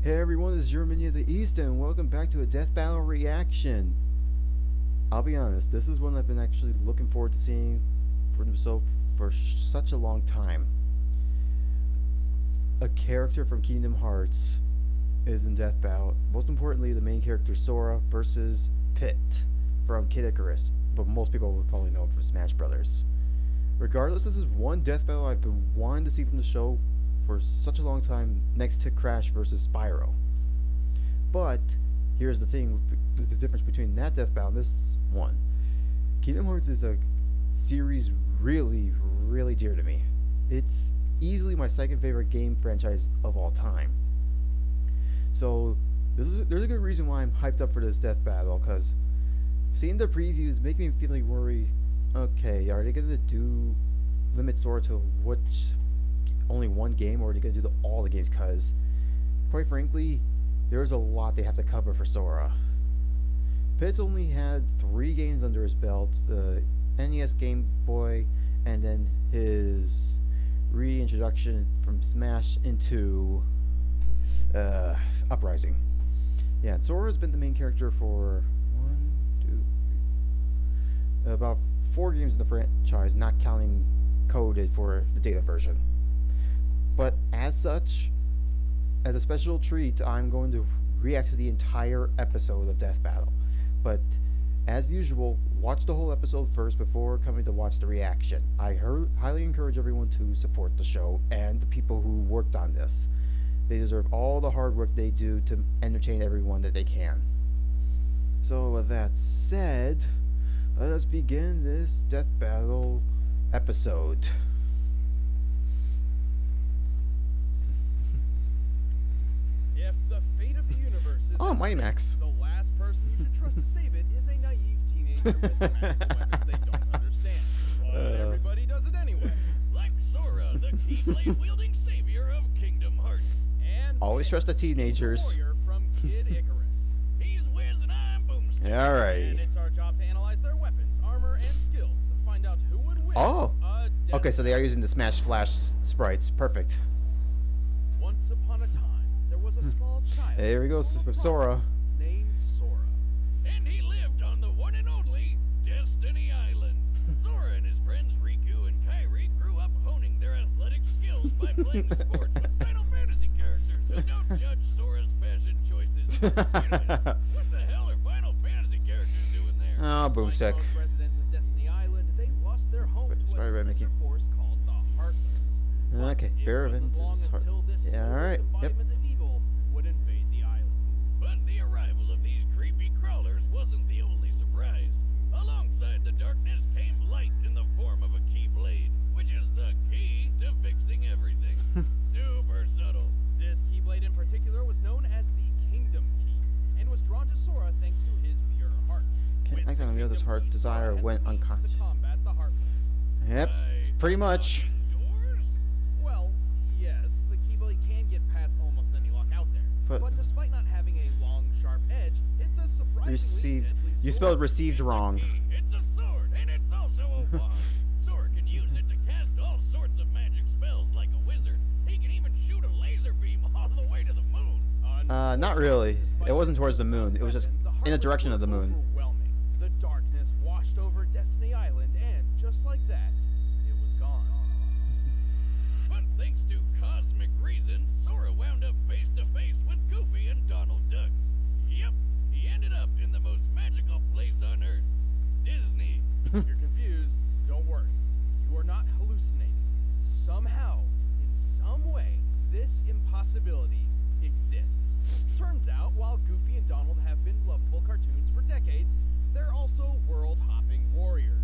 Hey everyone, this is your Minion of the East, and welcome back to a Death Battle reaction. I'll be honest, this is one I've been actually looking forward to seeing for such a long time. A character from Kingdom Hearts is in Death Battle. Most importantly, the main character Sora versus Pit from Kid Icarus, but most people would probably know him from Smash Brothers. Regardless, this is one Death Battle I've been wanting to see from the show for such a long time, next to Crash versus Spyro. But here's the thing, the difference between that Death Battle and this one. Kingdom Hearts is a series really dear to me. It's easily my second favorite game franchise of all time. So there's a good reason why I'm hyped up for this Death Battle, because seeing the previews make me feel worried. Okay, are they gonna limit Sora to only one game, or are they gonna do all the games? Because quite frankly, there's a lot they have to cover for Sora. Pit's only had 3 games under his belt: the NES, Game Boy, and then his reintroduction from Smash into Uprising. Yeah, and Sora's been the main character for about 4 games in the franchise, not counting coded for the data version. But as such, as a special treat, I'm going to react to the entire episode of Death Battle. But as usual, watch the whole episode first before coming to watch the reaction. I highly encourage everyone to support the show and the people who worked on this. They deserve all the hard work they do to entertain everyone that they can. So with that said, let us begin this Death Battle episode. If the fate of the universe is Max. the last person you should trust to save it is a naive teenager with magical weapons they don't understand. But everybody does it anyway. Like Sora, the keyblade wielding savior of Kingdom Hearts. And Always trust the teenagers. warrior from Kid Icarus. He's Wiz and I'm Boomstick. And Alright. it's our job to analyze their weapons, armor, and skills to find out who would win. Oh. a death Okay, so they are using the Smash Flash sprites. Perfect. Once upon a time, there was a small child. There we go, full of for Sora. promise, named Sora. And he lived on the one and only Destiny Island. Sora and his friends Riku and Kairi grew up honing their athletic skills by playing sports with Final Fantasy characters who don't judge Sora's fashion choices. You know, what the hell are Final Fantasy characters doing there? Oh, Boomstick. Like most residents of Destiny Island, they lost their home to a Spider-Man, Mickey. sinister force called the Heartless. But Okay, it fair wasn't event long is hard. until this Yeah, alright. soulless Yep. embodiment of evil would invade the island. But the arrival of these creepy crawlers wasn't the only surprise. Alongside the darkness came light in the form of a keyblade, which is the key to fixing everything. Super subtle. This Keyblade in particular was known as the Kingdom Key, and was drawn to Sora thanks to his pure heart. Can't With act the on the other's Kingdom heart Key, desire Sora had when the means unconscious. to combat the Heartless. Yep, it's pretty much. Doors? Well, yes, the Keyblade can get past almost any lock out there. But- But despite not having a long, sharp edge, it's a surprisingly Received. deadly You sword. spelled received It's a wrong. key, it's a sword, and it's also a wand. Sora can use it to cast all sorts of magic spells like a wizard. He can even shoot a laser beam all the way to the moon. Not really. Despite It wasn't its towards the moon. It was just weapon, in the Heartless direction of the were moon. overwhelming. The darkness washed over Destiny Island, and just like that, it was gone. But thanks to cosmic reasons, Sora wound up face to face with Goofy and Donald Duck. Yep, he ended up in the most magical place on Earth, Disney. If you're confused, don't worry. You are not hallucinating. Somehow, in some way, this impossibility exists. Turns out, while Goofy and Donald have been lovable cartoons for decades, they're also world-hopping warriors.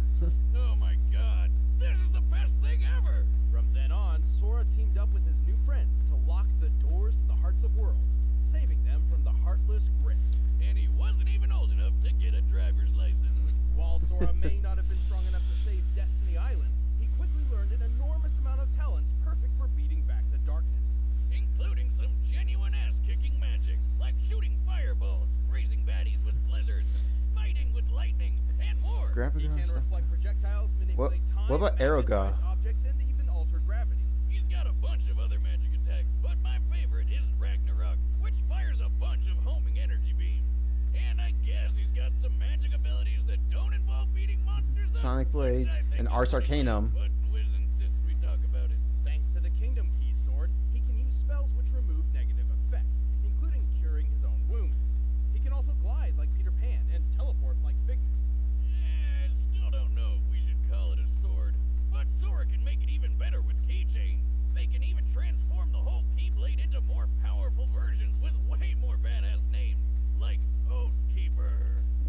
Oh my god, this is the best thing ever! From then on, Sora teamed up with his new friends to lock the doors to the Hearts of Worlds, saving them from the Heartless grip. And he wasn't even old enough to get a driver's license. While Sora may not have been strong enough to save Destiny Island, he quickly learned an enormous amount of talents perfect for beating back the darkness. Including some genuine ass-kicking magic, like shooting fireballs, freezing baddies with blizzards, smiting with lightning, and more. Graphic He can stuff. reflect projectiles, manipulate time, what about Aeroga? magnetize objects, and even alter gravity. He's got a bunch of other magic attacks, but my favorite is Ragnarok, which Sonic Blades, and Ars Arcanum. But Wiz insists we talk about it. Thanks to the Kingdom Key sword, he can use spells which remove negative effects, including curing his own wounds. He can also glide like Peter Pan and teleport like Figment. Still don't know if we should call it a sword. But Sora can make it even better with keychains. They can even transform the whole Keyblade into more powerful versions with way more badass names, like Oathkeeper.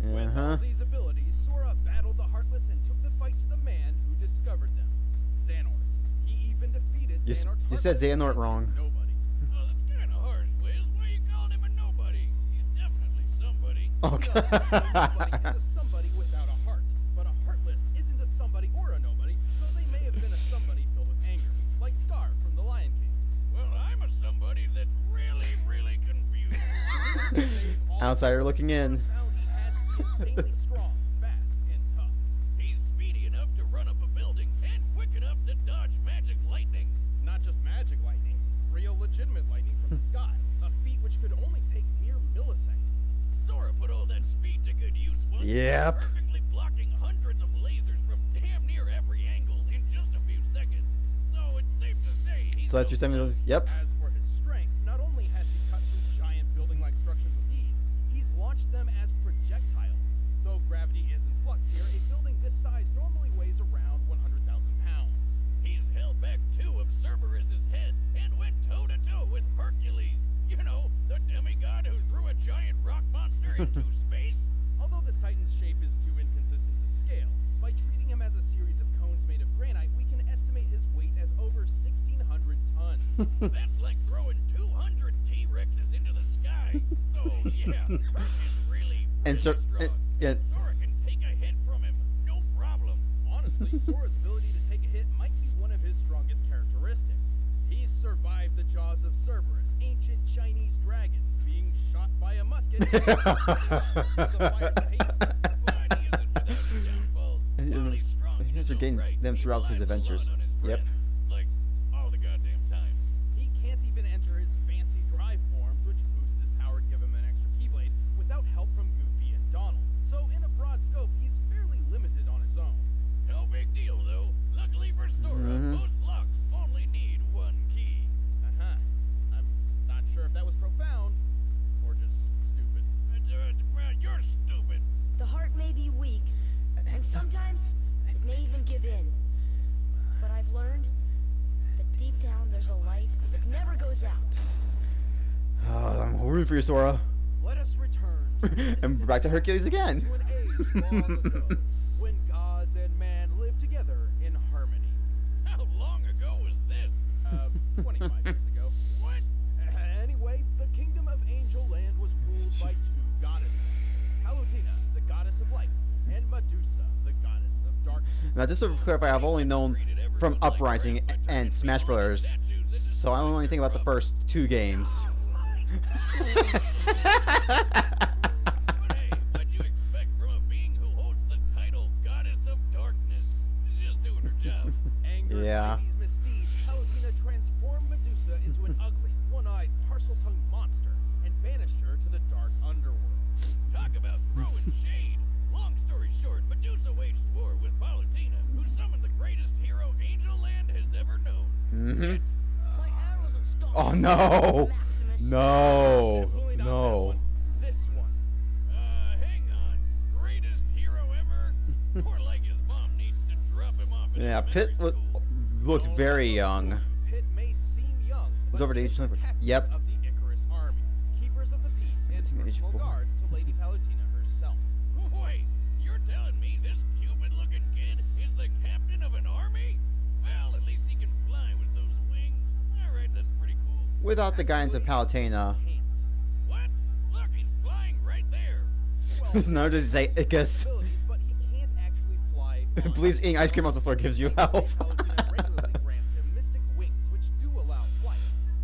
With all these abilities, Sora battled the Heartless and took the fight to the man who discovered them, Xehanort. He even defeated Xehanort's You said Heartless Xehanort and wrong. his nobody. Oh, that's kind of harsh, Wiz. Why are you calling him a nobody? He's definitely somebody. Okay. Nobody is a somebody without a heart, but a Heartless isn't a somebody or a nobody, though they may have been a somebody filled with anger, like Scar from The Lion King. Well, I'm a somebody that's really, really confused. Outsider looking in. Found he had to be insanely strong, fast, and tough. He's speedy enough to run up a building and quick enough to dodge magic lightning. Not just magic lightning, real legitimate lightning from the sky, a feat which could only take mere milliseconds. Sora put all that speed to good use once, Yep. perfectly blocking hundreds of lasers from damn near every angle in just a few seconds. So it's safe to say he's So that's your 7 Yep. As for his strength, not only has he cut through giant building-like structures with ease, he's launched them as projectiles. Though gravity is in flux here, a building this size normally weighs around 100,000 pounds. He's held back 2 of Cerberus's heads and went toe-to-toe with Hercules. You know, the demigod who threw a giant rock monster into space. Although this Titan's shape is too inconsistent to scale, by treating him as a series of cones made of granite, we can estimate his weight as over 1,600 tons. That's like throwing 200 T-Rexes into the sky. So, yeah, Herc is really, And so- strong. yeah. Sora can take a hit from him, no problem. Honestly, Sora's ability to take a hit might be one of his strongest characteristics. He's survived the jaws of Cerberus, ancient Chinese dragons, being shot by a musket, the fires of Hades. But he isn't without his downfalls. While he's strong He in has his own regained right, them he throughout his relies a lot adventures. on his Yep. friends, like all the goddamn time. He can't even enter his fancy drive forms, which boost his power to give him an extra Keyblade, without help from Goofy and Donald. So in a broad scope, he's fairly limited on his own. No big deal, though. Luckily for Sora, most locks only need 1 key. I'm not sure if that was profound, or just stupid. You're stupid. The heart may be weak, and sometimes it may even give in. But I've learned that deep down there's a light that never goes out. Oh, I'm rooting for you, Sora. Let us return to And back to Hercules again. to an age long ago, when gods and man lived together in harmony. How long ago was this? 25 years ago. What? Anyway, the kingdom of Angel Land was ruled by 2 goddesses. Palutena, the goddess of light, and Medusa, the goddess of darkness. Now, just to clarify, I've only known from Uprising and Smash Brothers, so I don't know anything about the first 2 games. But hey, what'd you expect from a being who holds the title Goddess of Darkness? She's just doing her job. Angered Yeah. by these misdeeds, Palutena transformed Medusa into an ugly, one-eyed, parcel-tongued monster and banished her to the dark underworld. Talk about throwing shade. Long story short, Medusa waged war with Palutena, who summoned the greatest hero Angel Land has ever known. Mm-hmm. My arrows are stuck. Oh, no. Maximus. No. Definitely not that No. one. This one. Hang on. Greatest hero ever? More like his mom needs to drop him off in Yeah, Pit elementary school. looked very young. Pit may seem young, He's but over the he age is of the captain Yep. of the Icarus army, keepers of the peace, and Teenage personal boy. guards to Lady Palutena herself. Wait, you're telling me this Cupid-looking kid is the captain of an army? Well, at least he can fly with those wings. Alright, that's pretty cool. Without the guidance of Palutena. Can't. What? Look, he's flying right there. Well, No, just say Icus. abilities, but he can't actually fly. on Please, ice. eating ice cream off the floor gives you health. Palutena regularly grants him mystic wings, which do allow flight,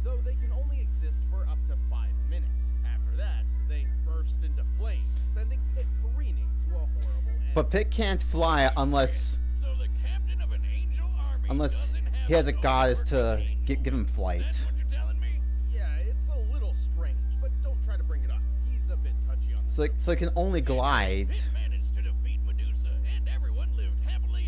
though they can only exist for up to 5 minutes. After that, they burst into flames, sending Pit careening to a horrible end. But Pit can't fly unless So the captain of an angel army unless doesn't have he has a an goddess to overworking angel. give him flight. That's what you're telling me? Yeah, it's a little strange, but don't try to bring it up. He's a bit touchy on this. So he can only glide. Pit managed to defeat Medusa, and everyone lived happily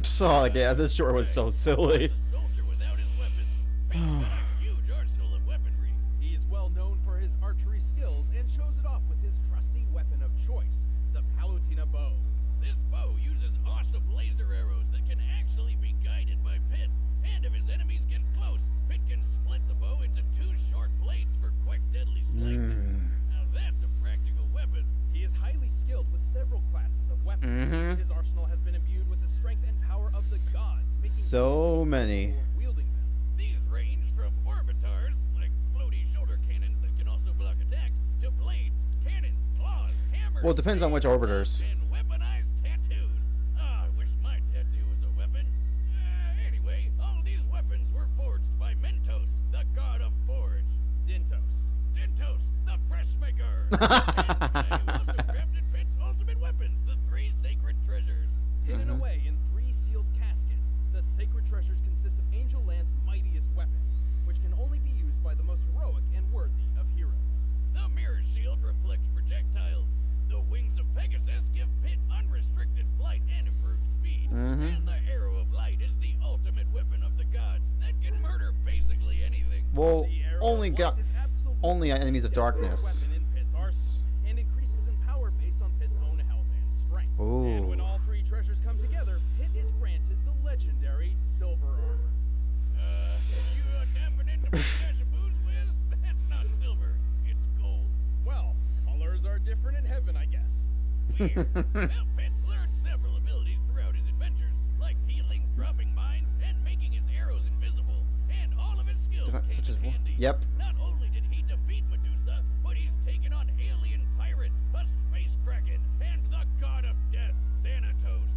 So yeah, this short was so silly. A soldier without his weapons. Facing a huge arsenal of weaponry. He is well known for his archery skills and shows it off with his trusty weapon of choice, the Palutena bow. This bow uses awesome laser arrows that can actually be guided by Pit. And if his enemies get close, Pit can split the bow into 2 short blades for quick, deadly slicing. Now that's a practical weapon. He is highly skilled with several classes of weapons. His arsenal has been imbued with the strength and power of the gods, making So him many. capable of wielding them. These range from orbitars, like floaty shoulder cannons that can also block attacks, to blades, cannons, claws, hammers. Well, it depends on which orbiters. And weaponized tattoos. Ah, I wish my tattoo was a weapon. Anyway, all these weapons were forged by Mentos, the god of forge. Dintos. Dintos, the fresh maker. And who also crafted Pit's ultimate weapons, the 3 sacred treasures. Hidden away in 3 sealed caskets, the sacred treasures consist of Angel Land's mightiest weapons, which can only be used by the most heroic and worthy of heroes. The mirror shield reflects projectiles. The wings of Pegasus give Pit unrestricted flight and improved speed. And the arrow of light is the ultimate weapon of the gods that can murder basically anything. Well, The arrow only of got light is absolutely only enemies of the deadliest darkness. weapon in Pit's arsenal, and increases in power based on Pit's own health and strength. And when Ooh. all 3 treasures come together, Pit is granted the legendary silver armor. You tapping into my stash of booze, Wiz? That's not silver. It's gold. Well, colors are different in heaven, I guess. Weird. Well, Pit's learned several abilities throughout his adventures, like healing, dropping mines, and making his arrows invisible. And all of his skills came Such as in handy. Yep. Not only did he defeat Medusa, but he's taken on alien pirates, a space kraken, and the god of death, Thanatos.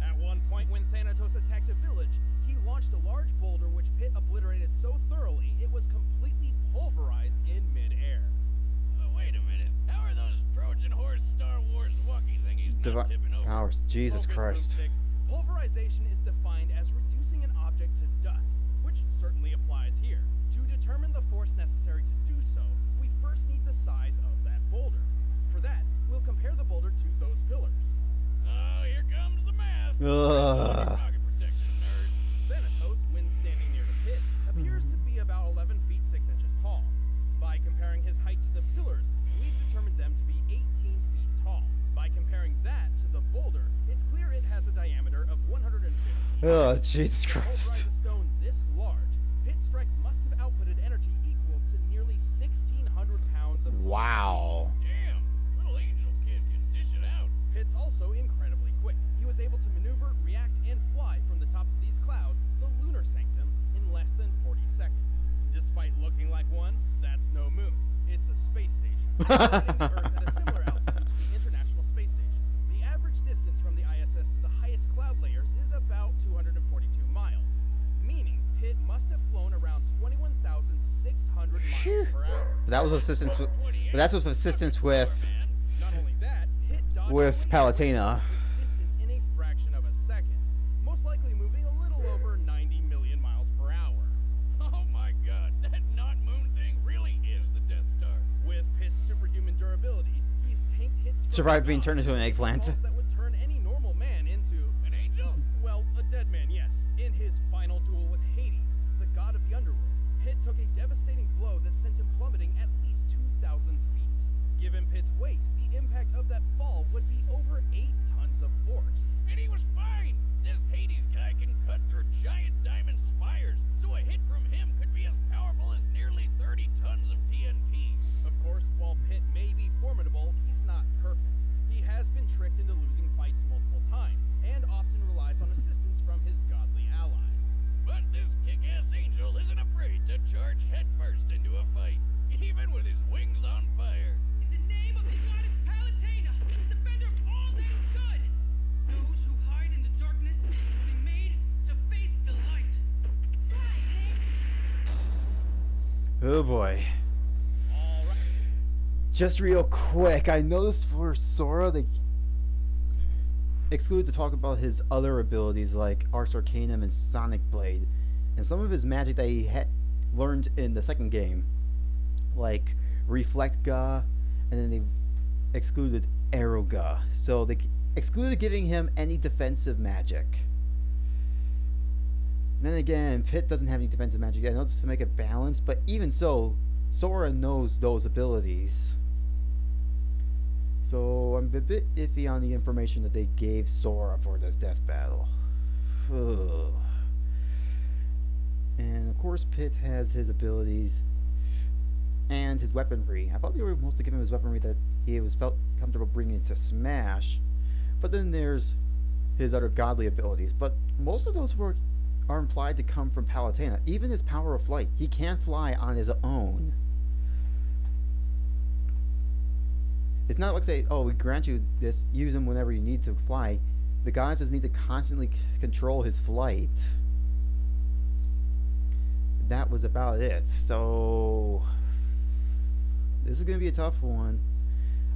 At one point when Thanatos attacked a village, he launched a large boulder which Pit obliterated so thoroughly it was completely pulverized in midair. Wait a minute. How are those Trojan horse Star Wars walkie thingies not tipping over? Powers. Jesus Focus, Christ. Boomstick. Pulverization is defined as reducing an object to dust, which certainly applies here. To determine the force necessary to do so, we first need the size of that boulder. For that, we'll compare the boulder to those pillars. Oh, here comes the math. Ugh. Pocket protection, nerd. Thanatos, when standing near the pit, appears to be about 11 feet 6 inches tall. By comparing his height to the pillars, we've determined them to be 18 feet tall. By comparing that to the boulder, it's clear it has a diameter of 115 Oh, feet. Jesus To pulverize Christ. a stone this large, Pit's strength must have outputted energy equal to nearly 1,600 pounds of TNT. Wow. Damn, little angel kid can dish it out. Pit's also incredibly quick. He was able to maneuver, react, and fly from the top of these clouds to the lunar sanctum in less than 40 seconds. Despite looking like one, that's no moon. It's a space station, orbiting the Earth at a similar altitude to the International Space Station. The average distance from the ISS to the highest cloud layers is about 242 miles, meaning Pitt must have flown around 21,600 miles per hour. But that was assistance. But that's with assistance with Man, Not only that, Pitt dodged with wind Palutena. this distance in a fraction of a second, most likely moving a little over 90 million miles per hour. oh my god, that not moon thing really is the Death Star. With Pitt's superhuman durability, he's tanked hits from Survived being above, turned into an eggplant. balls that would turn any normal man into, An angel? well, a dead man, yes. In his final duel with Hades, the god of the underworld, Pitt took a devastating blow that sent him plummeting at least 2,000 feet. Given Pitt's weight, the impact of that fall would be over 8 tons of force. And he was fine. This Hades guy can cut through giant diamond spires, so a hit from him could be as powerful as nearly 30 tons of TNT. Of course, while Pitt may be formidable, he's not perfect. He has been tricked into losing fights multiple times, and often relies on assistance from his godly allies. But this kick-ass angel isn't afraid to charge headfirst into a fight, even with his wings on fire. In the name of the goddess Palutena, defender of all that is good, those who hide in the darkness will be made to face the light. Oh boy. All right. Just real quick, I noticed for Sora they excluded to talk about his other abilities like Ars Arcanum and Sonic Blade, and some of his magic that he had learned in the second game, like Reflect Ga, and then they've excluded Arrow Ga. So they excluded giving him any defensive magic. Then again, Pit doesn't have any defensive magic. I know just to make it balanced, but even so, Sora knows those abilities. So I'm a bit iffy on the information that they gave Sora for this death battle. Ugh. And of course, Pit has his abilities and his weaponry. I thought they were mostly giving him his weaponry that he felt comfortable bringing to Smash. But then there's his other godly abilities. But most of those are implied to come from Palutena. Even his power of flight. He can't fly on his own. It's not like say, oh, we grant you this, use him whenever you need to fly. The guy just need to constantly control his flight. That was about it. So this is gonna be a tough one.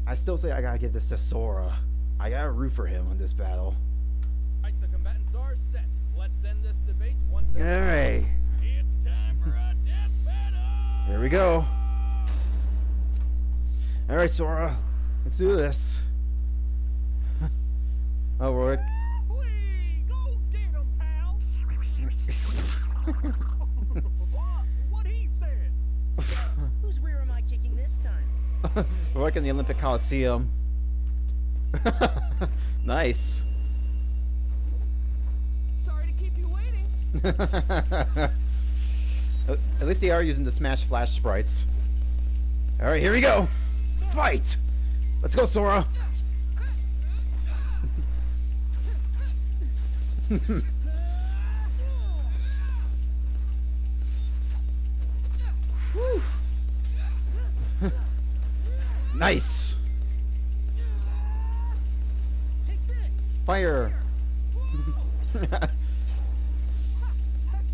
I still say I gotta give this to Sora. I gotta root for him on this battle. Right, the combatants are set. Let's end this debate once and All right, It's time for a death battle! here we go. All right, Sora, let's do this. Oh, we're Whee! Go get him, pal! What he said! Whose rear am I kicking this time? we're like in the Olympic Coliseum. Nice. Sorry to keep you waiting. At least they are using the Smash Flash sprites. All right, here we go. Fight! Let's go, Sora. Whew. Nice. Take this! Fire. I've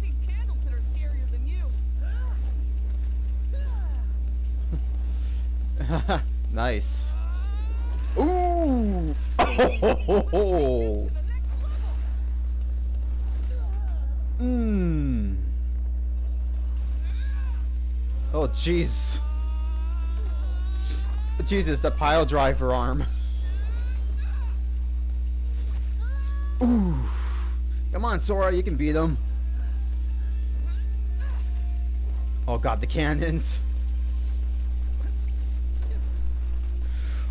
seen candles that are scarier than you. Nice. Ooh! Oh, ho, ho, ho. To the next level. Mmm. Oh, jeez. Jesus, the pile driver arm. Ooh. Come on, Sora, you can beat him. Oh god, the cannons.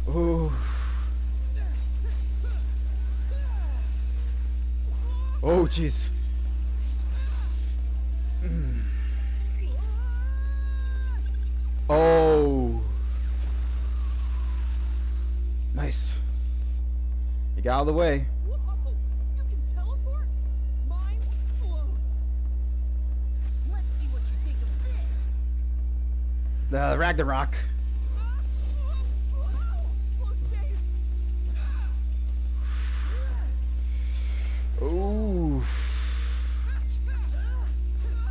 Ooh. Oh, jeez. Mm. Oh. Nice. You got out of the way. Whoa! You can teleport? Mind blown. Let's see what you think of this! The Ragnarok. Close shave. Ooh.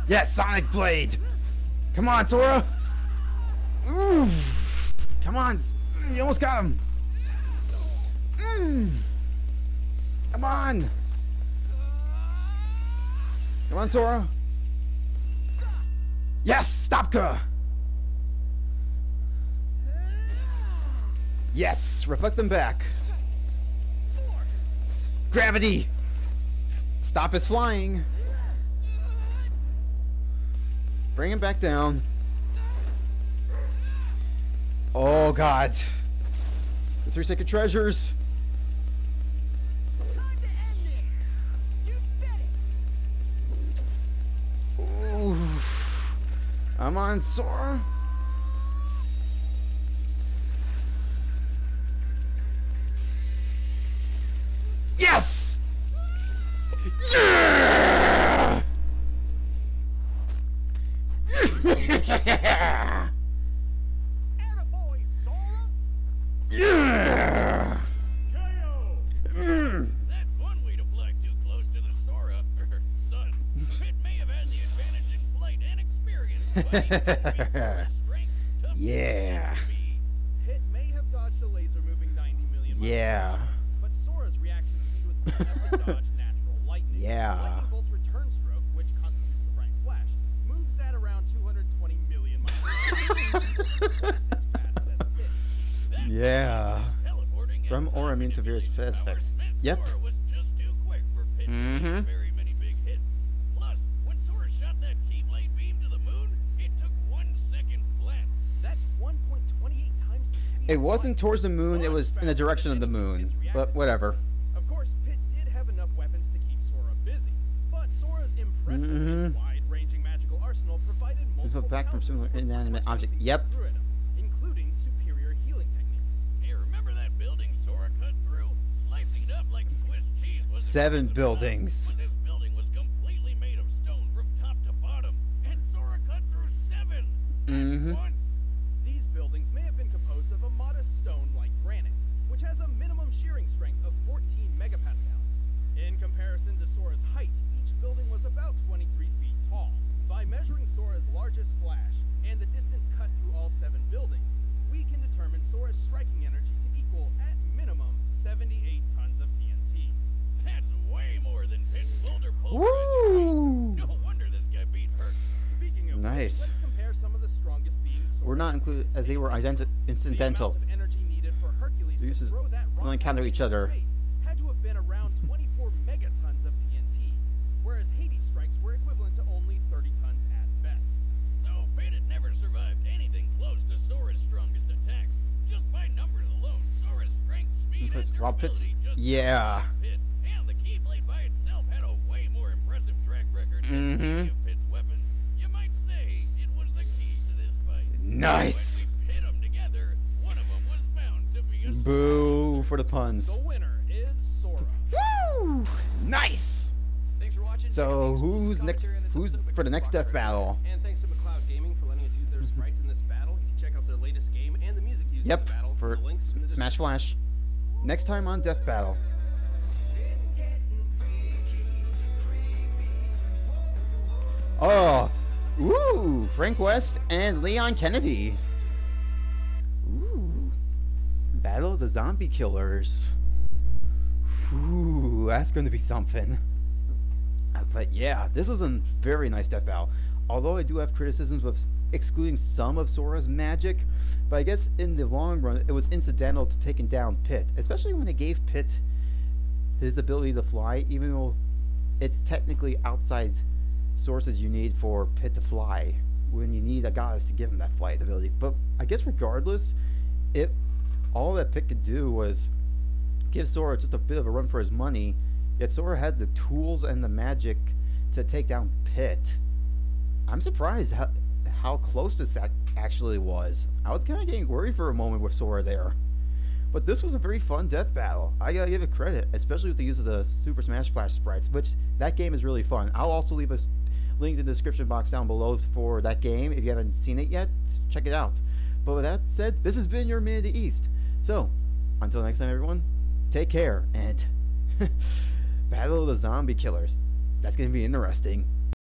Yes, Sonic Blade. Come on, Sora. Ooh. Come on. You almost got him. Come on. Come on, Sora. Yes, Stopka. Yes, reflect them back. Gravity. Stop his flying. Bring him back down. Oh God. The 3 second treasures. Time to end this! You said it. Ooh. I'm on Sora. Yes! Yeah! Attaboy, Sora! Yeah! KO! That's one way to fly too close to the Sora, son. Pit may have had the advantage in flight and experience, but he had Sora's strength, toughness, Yeah. and speed. Hit may have dodged a laser moving 90 million miles Yeah. per hour, but Sora's reaction speed was enough to dodge natural lightning. Yeah. Lightning bolt's return stroke, which constitutes the bright flash, moves at around 220 million miles per hour. Twice as fast as Pit. That Yeah. teleporting and From or immune to time various manipulation effects. powers meant Yep. Sora was just too quick for Pit to Mhm. take very many big hits. Plus, It wasn't towards the moon, it was in the direction of the moon. But whatever. Of course, Pitt did have enough weapons to keep Sora busy, but Sora's impressive wide-ranging magical arsenal provided multiple back from similar counters for inanimate pretty much object. anything Yep. you threw at him, including superior healing techniques. Hey, remember that building Sora cut through? Slicing it up like Swiss cheese was 7 impressive buildings. enough, but this building was completely made of stone from top to bottom, and Sora cut through 7 at once. These buildings may have been composed of a modest stone like granite, which has a minimum shearing strength of 14 megapascals. In comparison to Sora's height, each building was about 23 feet tall. By measuring Sora's largest slash and the distance cut through all 7 buildings, we can determine Sora's striking energy to equal, at minimum, 78 tons of TNT. That's way more than Pitt's boulder pulverizing. Woo! No wonder this guy beat Herc. Speaking of Nice. which, let's compare some of the strongest beings Sora We're not included as they were The incidental. amount of energy needed for Hercules These to is- throw that we'll rock encounter into each other. space had to have been around 24 megatons of TNT, whereas Hades' strikes were equivalent to only 30 tons at best. So Pitt had never survived anything close to Sora's strongest attacks. Just by numbers alone, Sora's strength, speed, Because and Rob Pitt's- durability just yeah. dominated Pitt. And the Keyblade by itself had a way more impressive track record than any of Pitt's weapons. You might say it was the key to this fight. Nice. When we pit 'em together, one of them was bound to be a Boo for the puns. The winner is Sora. Woo! Nice. Thanks for watching. So Check out the exclusive who's next? commentary on this Who's episode of for the next Xbox death right battle? now. And thanks to McLeod Gaming for letting us use their sprites in this battle. You can check out their latest game and the music used in Yep, the battle for from the links in the Smash description. Flash. Next time on Death Battle. Oh, ooh, Frank West and Leon Kennedy. Ooh, Battle of the Zombie Killers. Ooh, that's going to be something. But yeah, this was a very nice death battle. Although I do have criticisms with excluding some of Sora's magic, but I guess in the long run, it was incidental to taking down Pitt, especially when they gave Pitt his ability to fly, even though it's technically outside sources you need for Pitt to fly, when you need a goddess to give him that flight ability. But I guess regardless, all that Pitt could do was give Sora just a bit of a run for his money, yet Sora had the tools and the magic to take down Pitt. I'm surprised how close this actually was. I was kind of getting worried for a moment with Sora there. But this was a very fun death battle. I gotta give it credit, especially with the use of the Super Smash Flash sprites, which that game is really fun. I'll also leave a link in the description box down below for that game. If you haven't seen it yet, check it out. But with that said, this has been your Minute of the East. So, until next time everyone, take care, and Battle of the Zombie Killers. That's gonna be interesting.